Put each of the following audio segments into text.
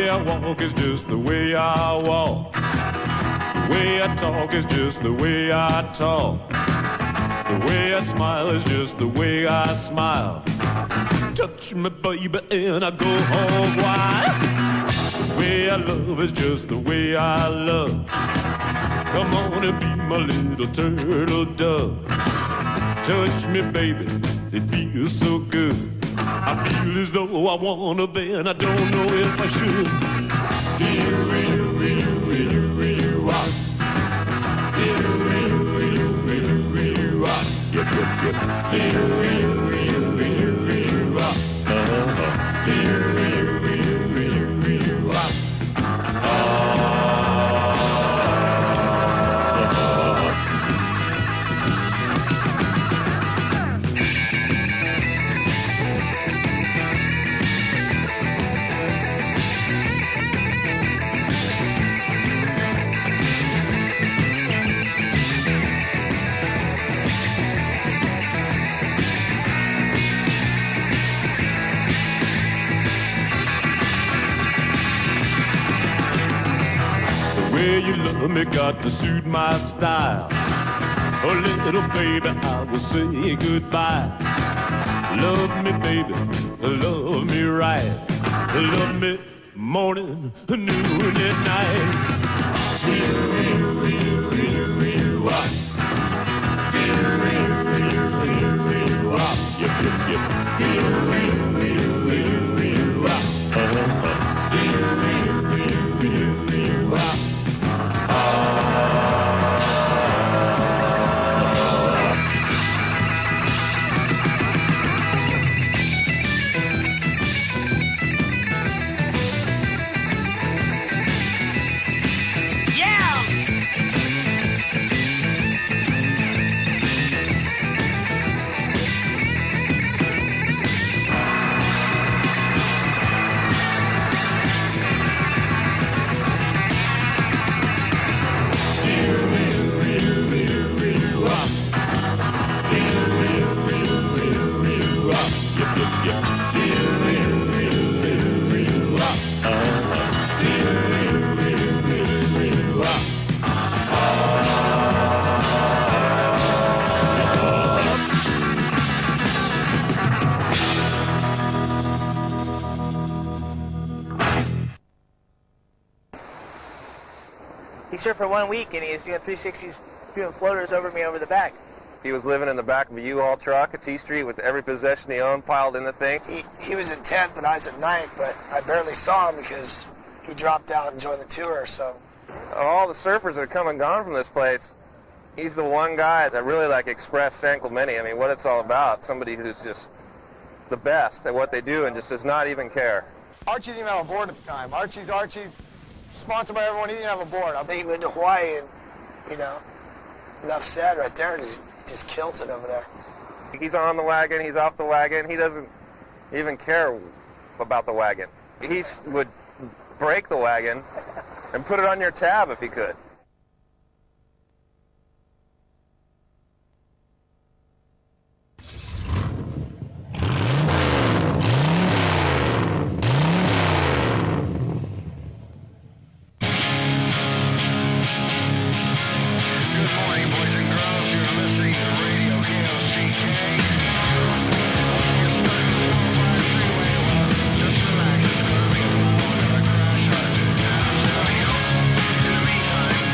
way I walk is just the way I walk. The way I talk is just the way I talk. The way I smile is just the way I smile. Touch me, baby, and I go hog wild. The way I love is just the way I love. Come on and be my little turtle dove. Touch me, baby, it feels so good. I feel as though I wanna, then I don't know if I should. The way you love me got to suit my style. Oh, little baby, I will say goodbye. Love me, baby, love me right. Love me morning, noon, and night. He surfed for 1 week and he was doing 360s, doing floaters over me over the back. He was living in the back of a U-Haul truck at T Street with every possession he owned piled in the thing. He was in 10th, but I was at 9th, but I barely saw him because he dropped out and joined the tour, so. All the surfers that have come and gone from this place, he's the one guy that really expressed San Clemente. I mean, what it's all about. Somebody who's just the best at what they do and just does not even care. Archie didn't have a board at the time. Archie, sponsored by everyone, he didn't have a board. I think he went to Hawaii and, enough said right there, he just kills it over there. He's on the wagon, he's off the wagon, he doesn't even care about the wagon. He would break the wagon and put it on your tab if he could. Meantime,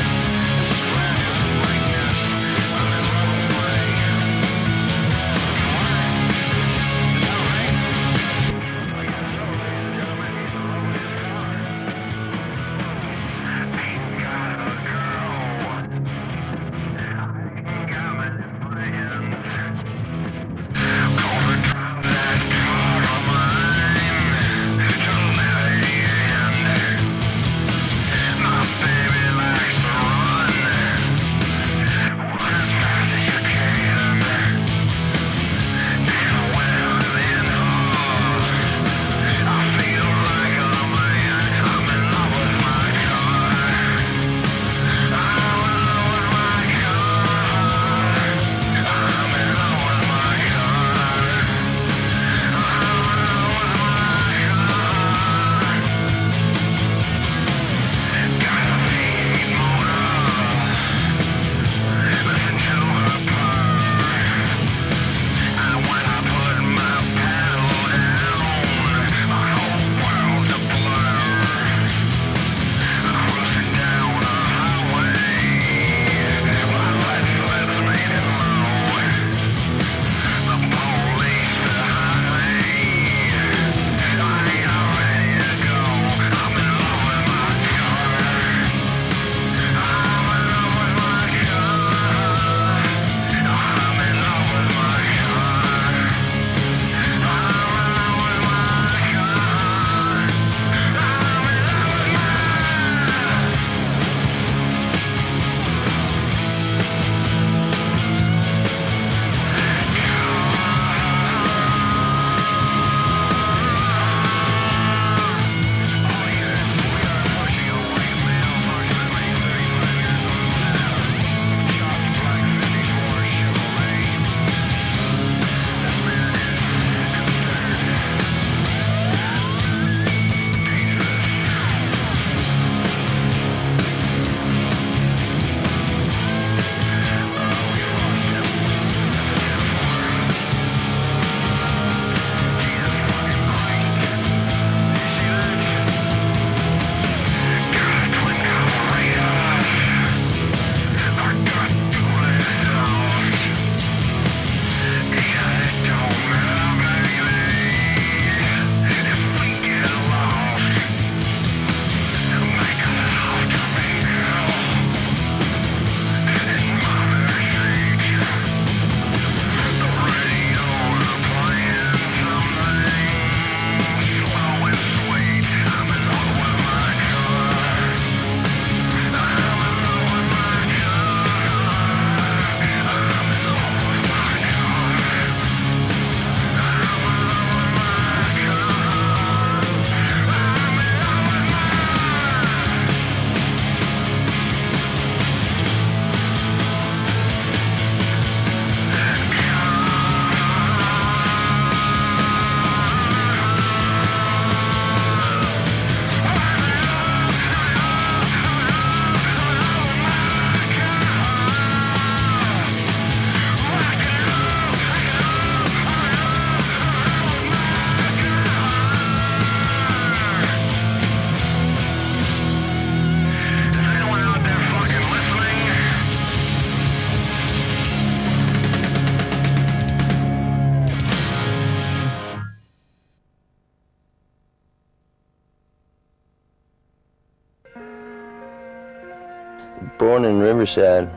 Born in Riverside,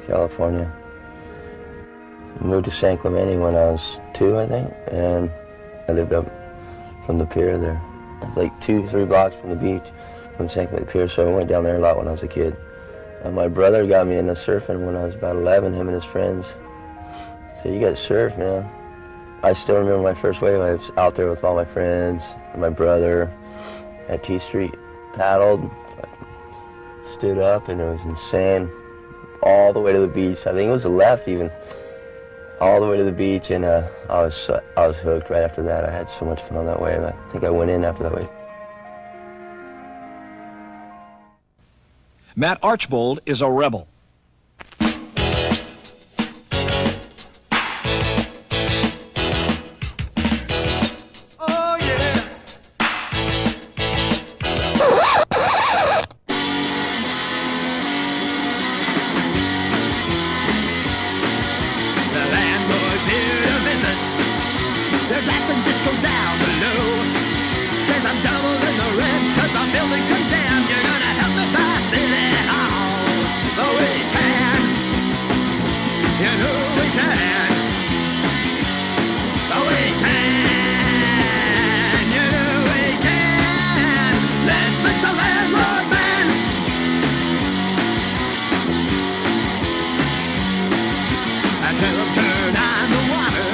California. Moved to San Clemente when I was 2, I think, and I lived up from the pier there, like 2-3 blocks from the beach, from San Clemente Pier, so I went down there a lot when I was a kid. My brother got me into surfing when I was about 11, him and his friends. So you got to surf, man. I still remember my first wave. I was out there with all my friends and my brother at T Street, paddled, stood up, and it was insane. All the way to the beach. I think it was the left even. All the way to the beach, and I was hooked right after that. I had so much fun on that wave. I think I went in after that wave. Matt Archbold is a rebel. Oh, yeah. The landlord's here to visit. They're blasting disco down below. Says I'm doubling the rent 'cause our building's condemned. You're gonna help me buy City Hall. Oh, we can. You know we can. Oh, we can. You know we can. Let's fix a landlord man. I tell them turn on the water.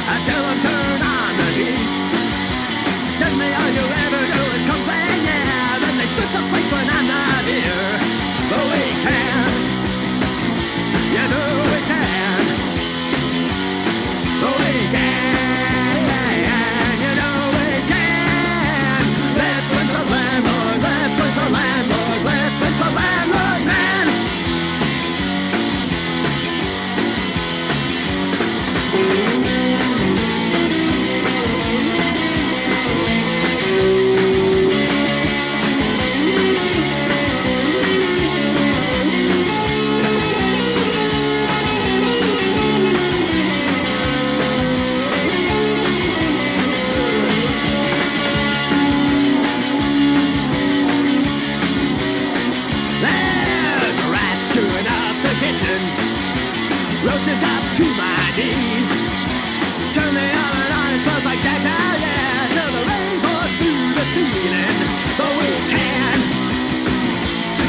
I tell them turn on the heat. Tell me all you ever do is complain, yeah. Then they switch the place when I'm not here. But we can. You know we can. But we can. You know we can. Let's fix a landlord. Let's fix a landlord. Let's fix a landlord man. There's rats chewing up the kitchen, roaches up to my knees. Turn the oven on, it smells like that, yeah, till the rain pours through the ceiling. But we can,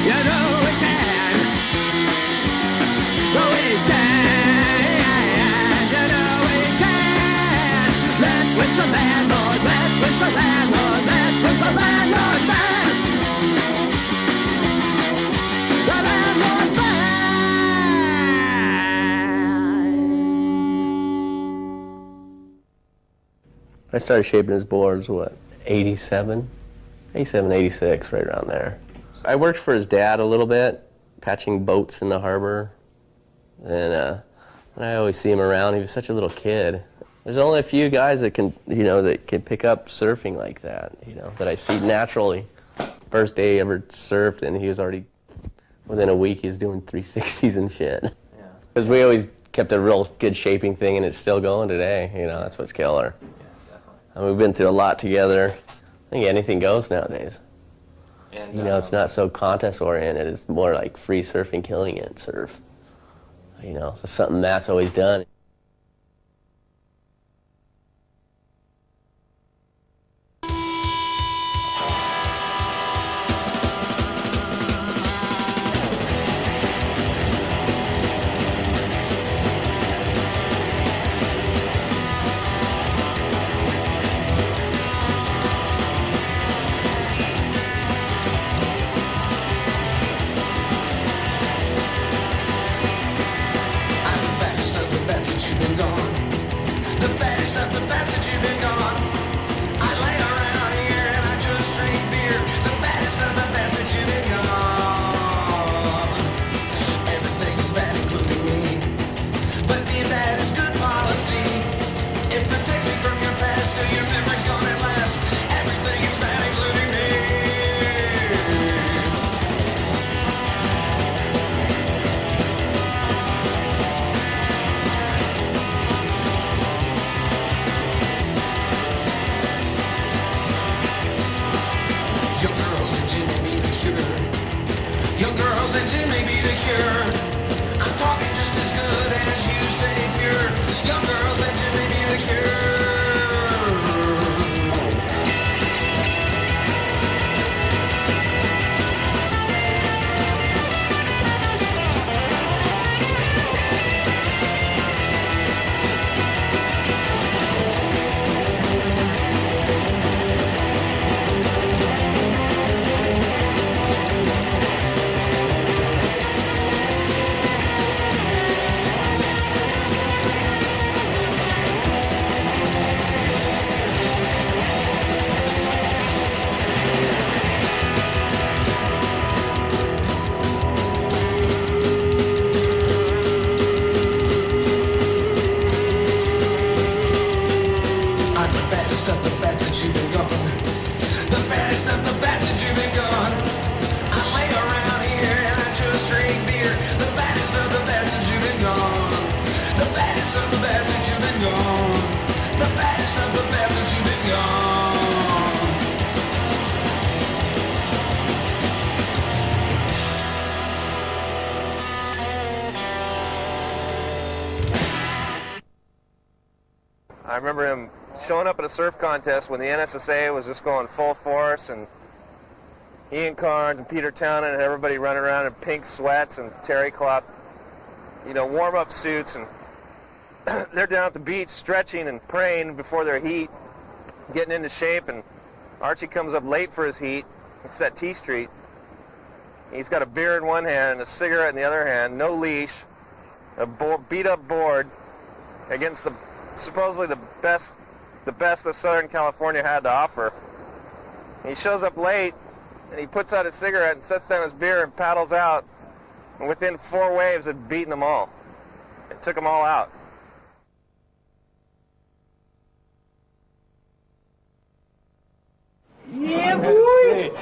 you know we can. But we can, you know we can. Let's switch a landlord, let's switch a landlord, let's switch a landlord man. The landlord man. I started shaping his boards, what, 87, 86, right around there. I worked for his dad a little bit, patching boats in the harbor, and I always see him around. He was such a little kid. There's only a few guys that can, that can pick up surfing like that, that I see naturally. First day he ever surfed, and he was already, within a week, he was doing 360s and shit. Because we always kept a real good shaping thing, and it's still going today. That's what's killer. And we've been through a lot together. I think anything goes nowadays. And, it's not so contest oriented. It's more like free surfing, killing it, surf. It's something Matt's always done. I'm the best of the best. a cure. I'm talking just as good as you stay pure. Young girls that you may need a cure. I'm the baddest of the bad since you've been gone. The baddest of the bad since you've been gone. I lay around here and I just drink beer. The baddest of the bad since you've been gone. The baddest of the bad since you've been gone. The baddest of the bad since you've been gone. I remember him showing up at a surf contest when the NSSA was just going full force, and Ian Carnes and Peter Townend and everybody running around in pink sweats and terry cloth, warm-up suits, and they're down at the beach stretching and praying before their heat, getting into shape, and Archie comes up late for his heat. He's at T Street. He's got a beer in one hand and a cigarette in the other hand, no leash, a beat-up board against supposedly the best that Southern California had to offer. And he shows up late, and he puts out his cigarette and sets down his beer and paddles out, and within 4 waves had beaten them all. It took them all out. Yeah, boy!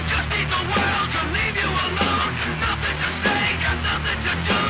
Just need the world to leave you alone. Nothing to say, got nothing to do.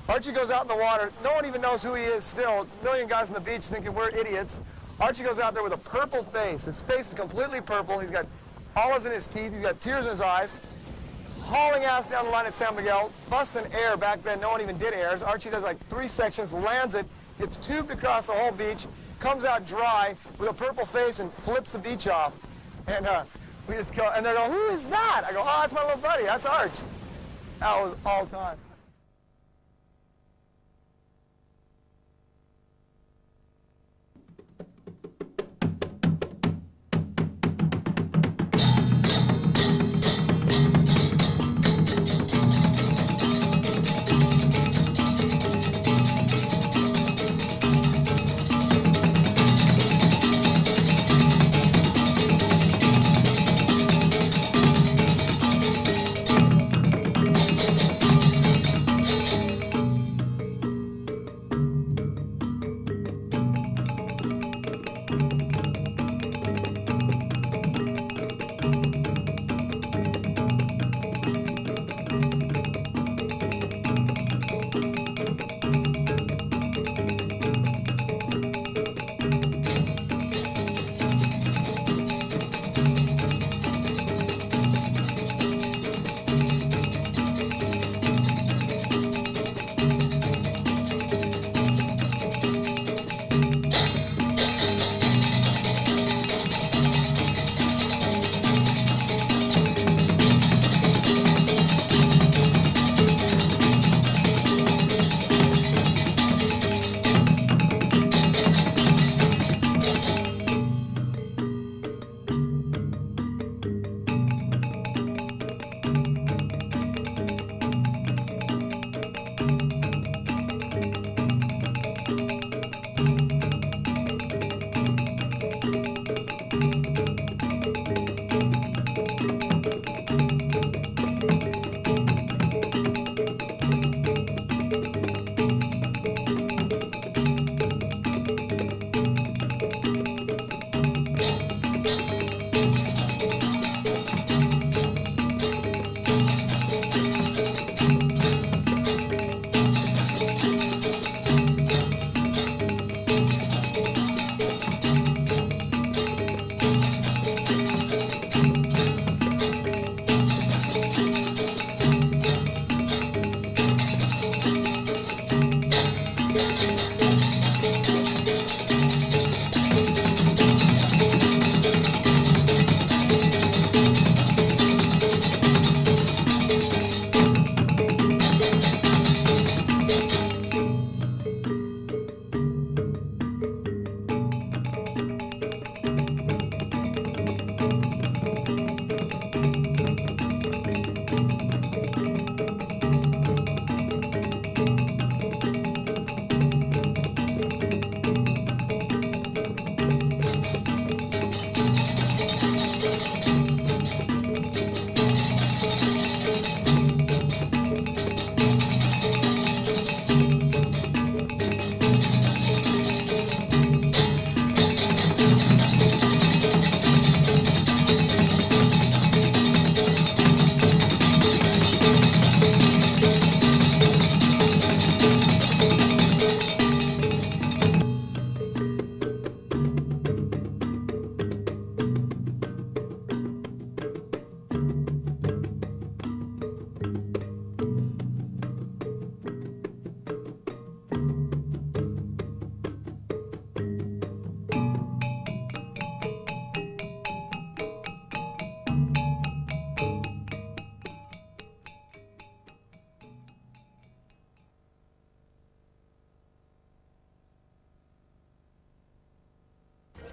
Archie goes out in the water. No one even knows who he is still. A million guys on the beach thinking we're idiots. Archie goes out there with a purple face. His face is completely purple. He's got olives in his teeth. He's got tears in his eyes. Hauling ass down the line at San Miguel, busting air. Back then, no one even did airs. Archie does like 3 sections, lands it, gets tubed across the whole beach, comes out dry with a purple face and flips the beach off. And we just go, and they're going, who is that? I go, oh, that's my little buddy. That's Arch. That was all time.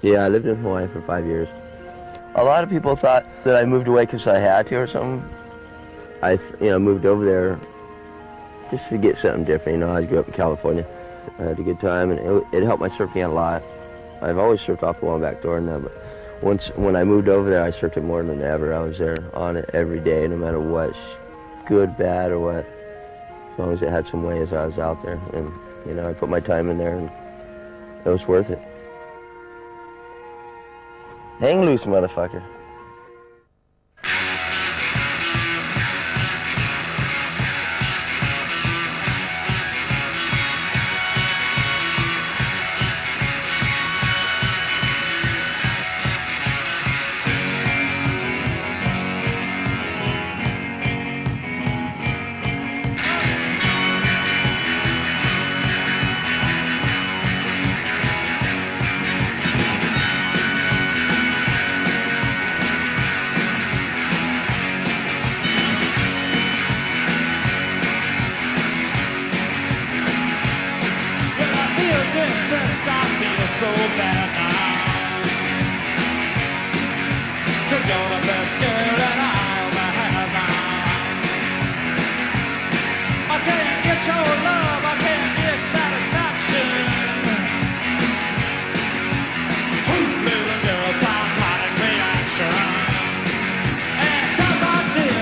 Yeah, I lived in Hawaii for 5 years. A lot of people thought that I moved away because I had to or something. I moved over there just to get something different. I grew up in California. I had a good time, and it helped my surfing out a lot. I've always surfed off the wall and back door now, but when I moved over there, I surfed it more than ever. I was there on it every day, no matter what, good, bad, or what. As long as it had some waves, I was out there, and I put my time in there, and it was worth it. Hang loose, motherfucker. you're the best girl that I'll ever have now. I can't get your love, I can't get satisfaction. Little girl, psychotic reaction. And it sounds like this.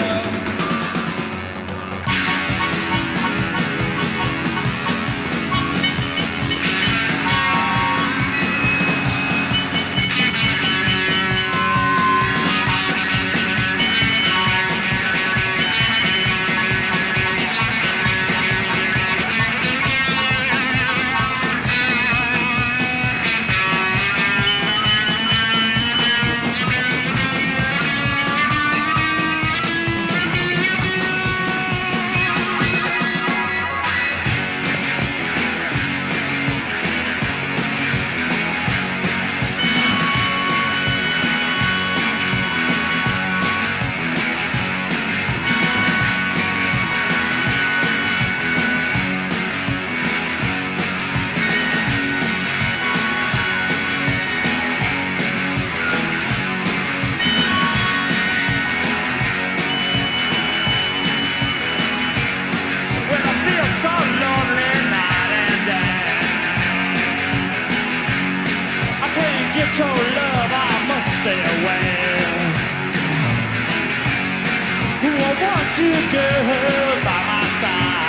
When I feel so lonely night and day, I can't get your love, I must stay away. Who I want you, girl, by my side.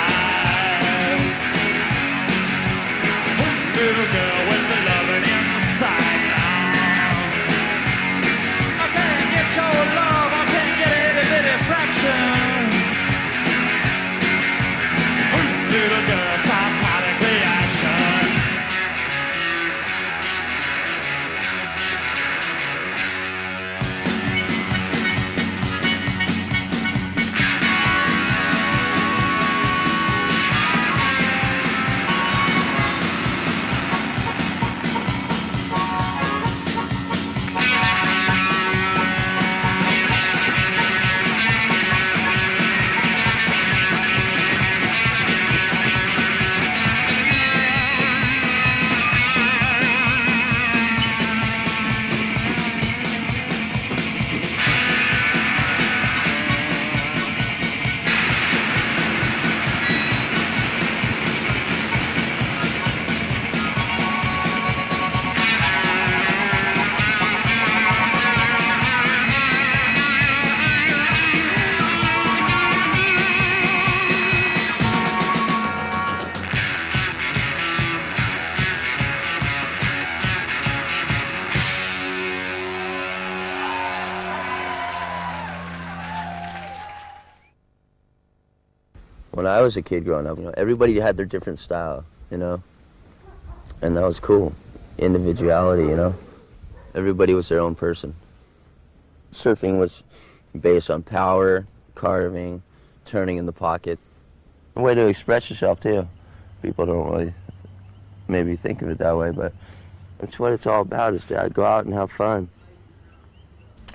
Little girl with the loving inside now. I can't get your love, I can't get every little fraction. Little girl, psychotic reaction. When I was a kid growing up, everybody had their different style, and that was cool. Individuality, Everybody was their own person. Surfing was based on power, carving, turning in the pocket. A way to express yourself, too. People don't really maybe think of it that way, but that's what it's all about, is to go out and have fun.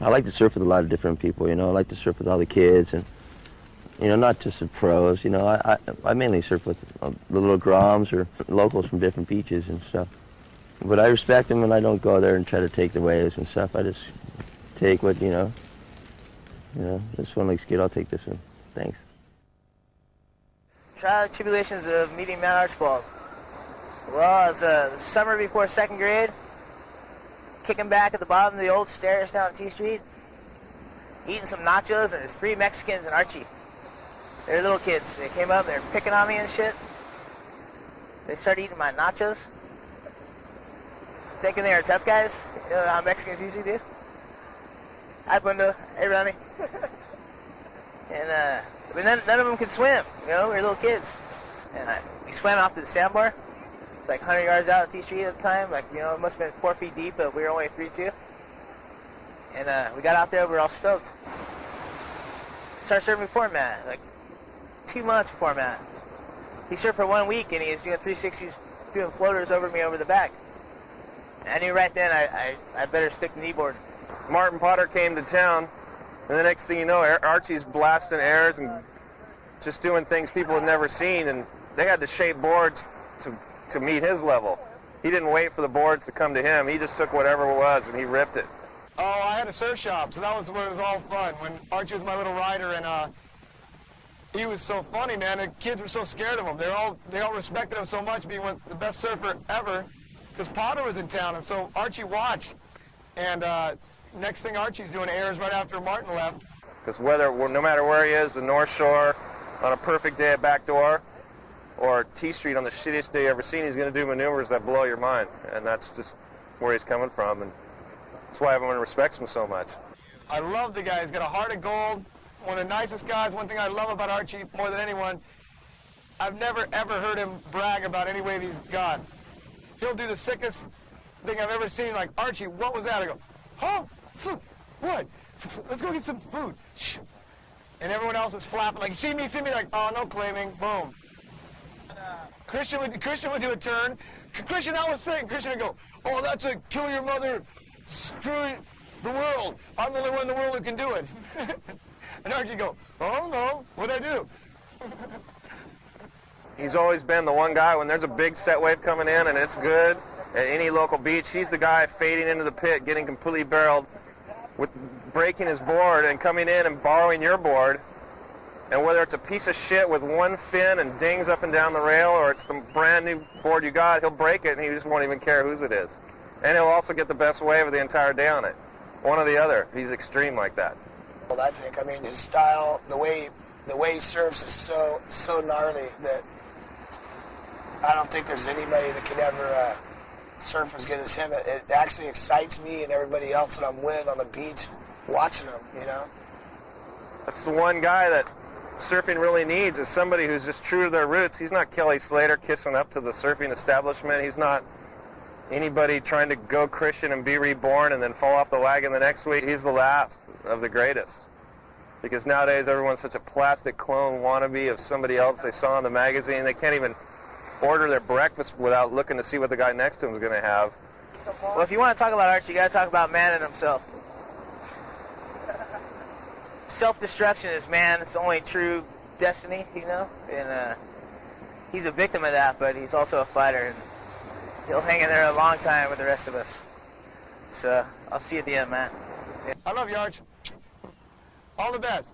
I like to surf with a lot of different people, I like to surf with all the kids, and not just the pros. I mainly surf with the little groms or locals from different beaches and stuff. But I respect them, and I don't go there and try to take the waves and stuff. I just take what, this one looks good, I'll take this one. Thanks. Trial and tribulations of meeting Matt Archbold. Well, it was the summer before second grade, kicking back at the bottom of the old stairs down T Street, eating some nachos, and there's 3 Mexicans and Archie. They're little kids. They came up, they're picking on me and shit. They started eating my nachos, thinking they were tough guys. You know how Mexicans usually do. Hi, Bundo. Hey, Ronnie. And but none of them could swim. We were little kids. And we swam out to the sandbar. It's like 100 yards out of T Street at the time. It must have been 4 feet deep, but we were only 3'2". And we got out there, we were all stoked. Started surfing before Matt, like 2 months before Matt. He surfed for 1 week, and he was doing 360s, doing floaters over me over the back. And I knew right then I better stick to kneeboarding. Martin Potter came to town, and the next thing you know, Archie's blasting airs and just doing things people had never seen, and they had to shape boards to meet his level. He didn't wait for the boards to come to him. He just took whatever it was, and he ripped it. Oh, I had a surf shop, so that was where it was all fun. When Archie was my little rider, and he was so funny, man. The kids were so scared of him. They all respected him so much, being the best surfer ever, because Potter was in town, and so Archie watched. And next thing Archie's doing airs right after Martin left. Because no matter where he is, the North Shore on a perfect day at Backdoor, or T Street on the shittiest day you ever seen, he's going to do maneuvers that blow your mind, and that's just where he's coming from, and that's why everyone respects him so much. I love the guy. He's got a heart of gold. One of the nicest guys. One thing I love about Archie more than anyone, I've never ever heard him brag about any wave he's got. He'll do the sickest thing I've ever seen. Like, Archie, what was that? I go, huh? Food. What? Let's go get some food. Shh. And everyone else is flapping like, see me, like, oh, no claiming. Boom. Christian would do a turn. Christian, I was saying, Christian would go, oh, that's a kill your mother, screw the world. I'm the only one in the world who can do it. And Archie go, oh, no, what'd I do? He's always been the one guy when there's a big set wave coming in and it's good at any local beach, he's the guy fading into the pit, getting completely barreled, with breaking his board and coming in and borrowing your board. And whether it's a piece of shit with one fin and dings up and down the rail, or it's the brand new board you got, he'll break it and he just won't even care whose it is. And he'll also get the best wave of the entire day on it. One or the other. He's extreme like that. Well, I think, his style, the way he surfs is so gnarly that I don't think there's anybody that could ever surf as good as him. It actually excites me and everybody else that I'm with on the beach watching him, That's the one guy that surfing really needs, is somebody who's just true to their roots. He's not Kelly Slater kissing up to the surfing establishment. He's not anybody trying to go Christian and be reborn and then fall off the wagon the next week. He's the last of the greatest. Because nowadays everyone's such a plastic clone wannabe of somebody else they saw in the magazine. They can't even order their breakfast without looking to see what the guy next to him is going to have. Well, if you want to talk about Archie, you got to talk about man and himself. Self-destruction is man. It's the only true destiny, and he's a victim of that, but he's also a fighter, and he'll hang in there a long time with the rest of us. So I'll see you at the end, man. I love you, Arch. All the best.